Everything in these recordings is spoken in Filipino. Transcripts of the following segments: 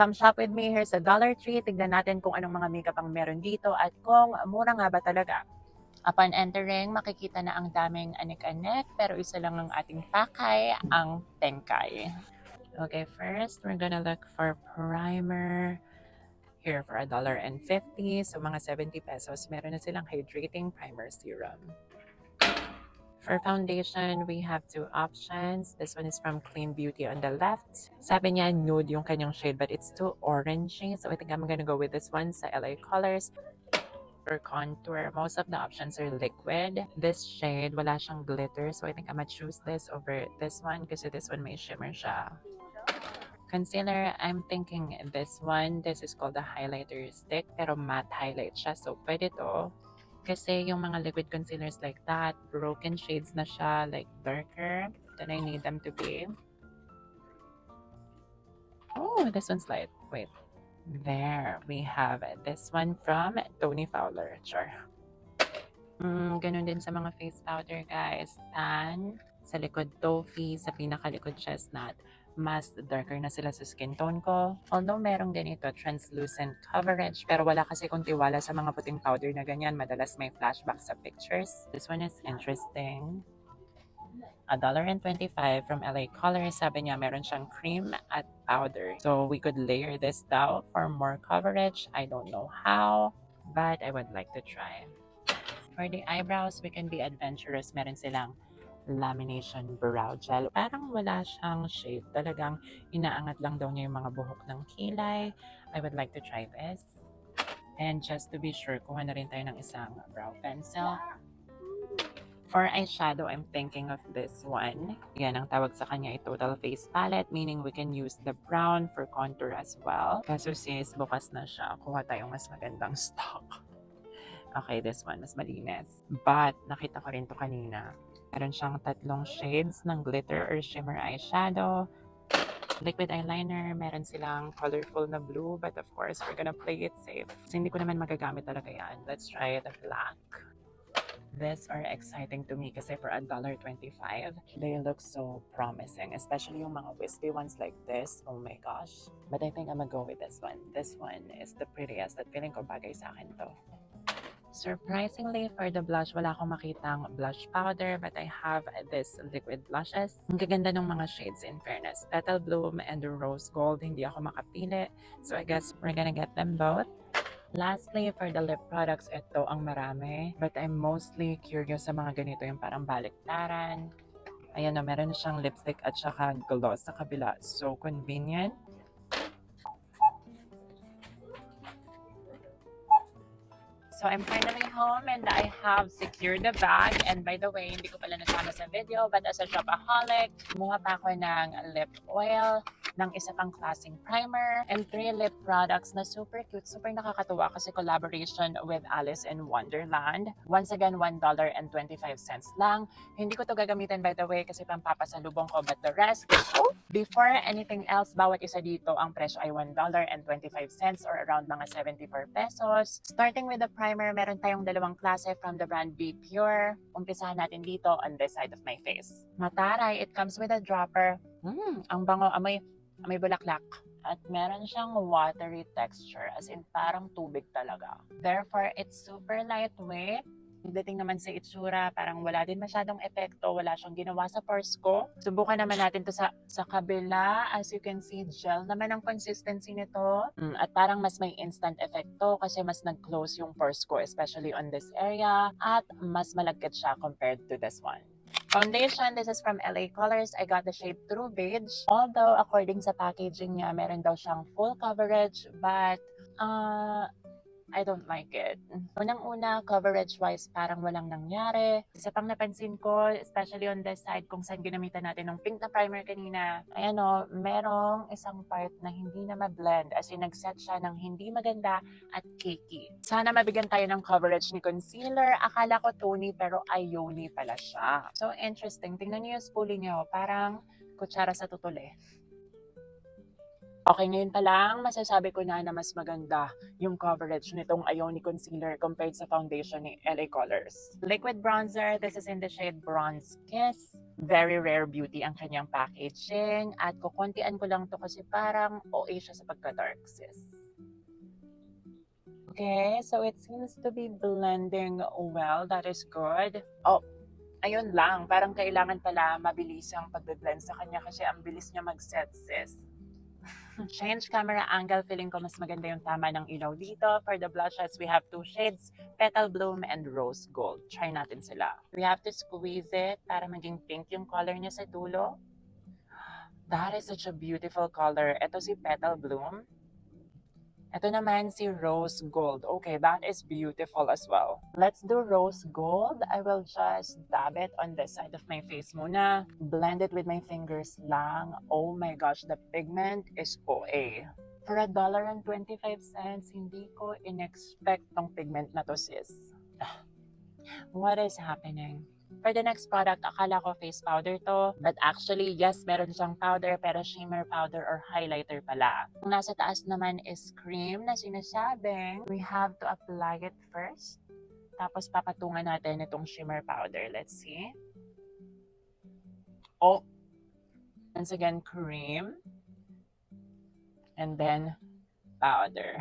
Come shop with me. Here's a Dollar Tree. Tignan natin kung anong mga makeup ang meron dito at kung mura nga ba talaga. Upon entering, makikita na ang daming anik-anik, pero isa lang ang ating pakay, ang tengkay. Okay, first, we're gonna look for primer. Here for $1.50, so mga 70 pesos, meron na silang hydrating primer serum. For foundation, we have two options. This one is from Clean Beauty on the left. Sabi niya nude yung kanyang shade, but it's too orangey, so I think I'm gonna go with this one sa LA Colors. For contour, most of the options are liquid. This shade, wala siyang glitter, so I think I'm gonna choose this over this one kasi this one may shimmer siya. Concealer, I'm thinking this one. This is called the highlighter stick, pero matte highlight siya. So, pwede to. Kasi yung mga liquid concealers like that, broken shades na siya, like darker than I need them to be. Oh, this one's light. Wait. There, we have this one from Tony Fowler. Sure. Ganun din sa mga face powder, guys. Tan, sa likod toffee, sa pinakalikod chestnut. Mas darker na sila sa skin tone ko. Although merong ganito, translucent coverage, pero wala kasi kung tiwala sa mga puting powder na ganyan. Madalas may flashback sa pictures. This one is interesting. $1.25 from LA Colors. Sabi niya meron siyang cream at powder. So we could layer this down for more coverage. I don't know how, but I would like to try. For the eyebrows, we can be adventurous. Meron silang lamination brow gel. Parang wala siyang shade. Talagang inaangat lang daw niya yung mga buhok ng kilay. I would like to try this. And just to be sure, kuha na rin tayo ng isang brow pencil. For eyeshadow, I'm thinking of this one. Yan, ang tawag sa kanya ay Total Face Palette, meaning we can use the brown for contour as well. Kaso sis, bukas na siya. Kuha tayong mas magandang stock. Okay, this one, mas malinis. But, nakita ko rin to kanina. Meron siyang tatlong shades ng glitter or shimmer eyeshadow. Liquid eyeliner, meron silang colorful na blue, but of course, we're gonna play it safe. Kasi hindi ko naman magagamit talaga yan. Let's try the black. These are exciting to me kasi for $1.25, they look so promising. Especially yung mga wispy ones like this. Oh my gosh. But I think I'm gonna go with this one. This one is the prettiest at feeling ko bagay sa akin to. Surprisingly, for the blush, wala akong makitang blush powder, but I have this liquid blushes. Ang gaganda ng mga shades, in fairness. Petal Bloom and Rose Gold, hindi ako makapili. So I guess we're gonna get them both. Lastly, for the lip products, ito ang marami. But I'm mostly curious sa mga ganito, yung parang baliktaran. Ayan na, meron siyang lipstick at saka gloss sa kabila. So convenient. So I'm finally home and I have secured the bag. And by the way, hindi ko pala nasama sa video, but as a shopaholic, kumuha pa ako ng lip oil, ng isa pang klaseng primer, and 3 lip products na super cute, super nakakatuwa kasi collaboration with Alice in Wonderland. Once again, $1.25 lang. Hindi ko to gagamitin by the way kasi pampapasalubong ko, but the rest, before anything else, bawat isa dito ang presyo ay $1.25 or around mga 74 pesos. Starting with the primer, meron tayong dalawang klase from the brand Be Pure. Umpisahan natin dito on this side of my face. Mataray, it comes with a dropper. Ang bango, amoy bulaklak. At meron siyang watery texture, as in parang tubig talaga. Therefore, it's super lightweight. Dating naman sa itsura, parang wala din masyadong epekto, wala siyang ginawa sa pores ko. Subukan naman natin to sa kabila. As you can see, gel naman ang consistency nito. At parang mas may instant effect to kasi mas nag-close yung pores ko, especially on this area. At mas malagkit siya compared to this one. Foundation, this is from LA Colors. I got the shade True Beige. Although, according sa packaging niya, meron daw siyang full coverage, but I don't like it. Unang-una, coverage-wise, parang walang nangyari. Isa pang napansin ko, especially on this side, kung saan ginamitan natin ng pink na primer kanina, ayan o, merong isang part na hindi na ma-blend, as in nag-set siya ng hindi maganda at cakey. Sana mabigyan tayo ng coverage ni concealer. Akala ko Tony, pero Ioni pala siya. So, interesting. Tingnan niyo yung spoolie niyo, parang kutsara sa tutuli. Okay, ngayon pa lang, masasabi ko na mas maganda yung coverage nitong Ioni Concealer compared sa foundation ni LA Colors. Liquid bronzer, this is in the shade Bronze Kiss. Very rare beauty ang kanyang packaging. At kukuntian ko lang to kasi parang OA siya sa pagka-dark, sis. Okay, so it seems to be blending well. That is good. Oh, ayun lang. Parang kailangan pala mabilis ang pag-blend sa kanya kasi ang bilis niya mag-set, sis. Change camera angle, feeling ko mas maganda yung tama ng ilaw dito. For the blushes, we have two shades, Petal Bloom and Rose Gold. Try natin sila. We have to squeeze it para maging pink yung color niya sa dulo. That is such a beautiful color. Ito si Petal Bloom. Ito naman si Rose Gold. Okay, that is beautiful as well. Let's do Rose Gold. I will just dab it on the side of my face muna. Blend it with my fingers lang. Oh my gosh, the pigment is OA. For $1.25, hindi ko in-expect tong pigment na to, sis. What is happening? For the next product, akala ko face powder to. But actually, yes, meron siyang powder, pero shimmer powder or highlighter pala. Ang nasa taas naman is cream na sinasabing we have to apply it first. Tapos papatungan natin itong shimmer powder. Let's see. Oh, once again, cream. And then, powder.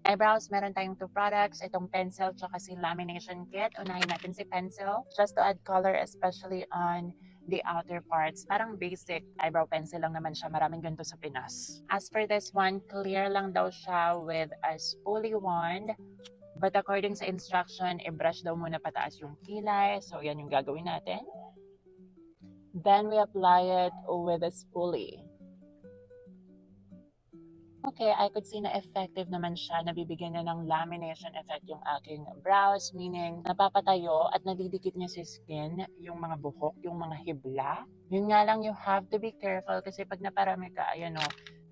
Eyebrows, meron tayong two products. Itong pencil tsaka si lamination kit. Unahin natin si pencil. Just to add color, especially on the outer parts. Parang basic eyebrow pencil lang naman siya. Maraming ganito sa Pinas. As for this one, clear lang daw siya with a spoolie wand. But according sa instruction, i-brush daw muna pataas yung kilay. So, yan yung gagawin natin. Then, we apply it with a spoolie. Okay, I could see na effective naman siya. Nabibigyan na ng lamination effect yung aking brows, meaning napapatayo at nadidikit niya sa skin yung mga buhok, yung mga hibla. Yun nga lang, you have to be careful kasi pag naparami ka, ayan o,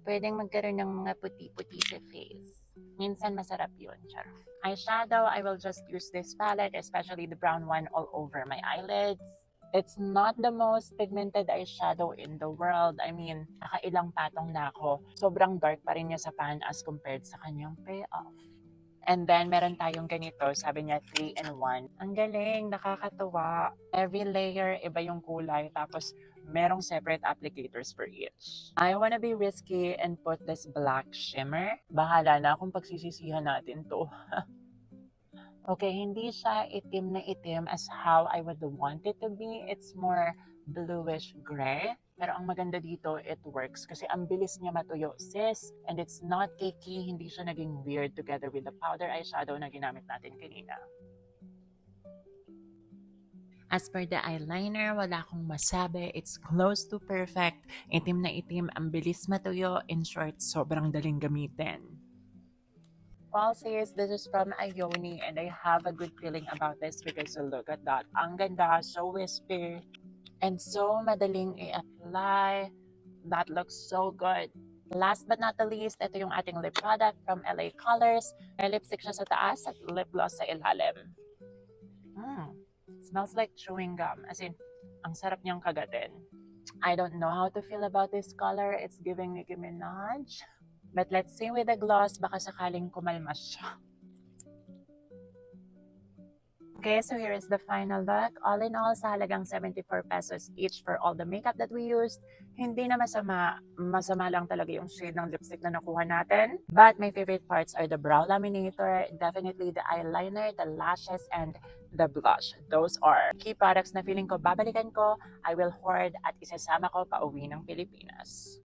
pwedeng magkaroon ng mga puti-puti sa face. Minsan masarap yun, charot. Eyeshadow, I will just use this palette, especially the brown one all over my eyelids. It's not the most pigmented eyeshadow in the world. I mean, nakailang patong na ako. Sobrang dark pa rin niya sa pan as compared sa kanyang payoff. And then, meron tayong ganito. Sabi niya, 3-in-1. Ang galing, nakakatuwa. Every layer, iba yung kulay. Tapos, merong separate applicators for each. I wanna be risky and put this black shimmer. Bahala na kung pagsisisihan natin to. Okay, hindi siya itim na itim as how I would want it to be. It's more bluish gray. Pero ang maganda dito, it works kasi ang bilis niya matuyo, sis. And it's not cakey, hindi siya naging weird together with the powder eyeshadow na ginamit natin kanina. As per the eyeliner, wala akong masabi. It's close to perfect. Itim na itim, ang bilis matuyo. In short, sobrang daling gamitin. Falsies, this is from Ioni and I have a good feeling about this because look at that. Ang ganda, so wispy, and so madaling i-apply. That looks so good. Last but not the least, ito yung ating lip product from LA Colors. May lipstick siya sa taas at lip gloss sa ilalim. Smells like chewing gum. As in, ang sarap niyang kagatin. I don't know how to feel about this color. It's giving Nicki Minaj. But let's see with the gloss, baka sakaling kumalma siya. Okay, so here is the final look. All in all, sa halagang 74 pesos each for all the makeup that we used, hindi na masama. Masama lang talaga yung shade ng lipstick na nakuha natin. But my favorite parts are the brow laminator, definitely the eyeliner, the lashes, and the blush. Those are key products na feeling ko babalikan ko, I will hoard at isasama ko pa uwi ng Pilipinas.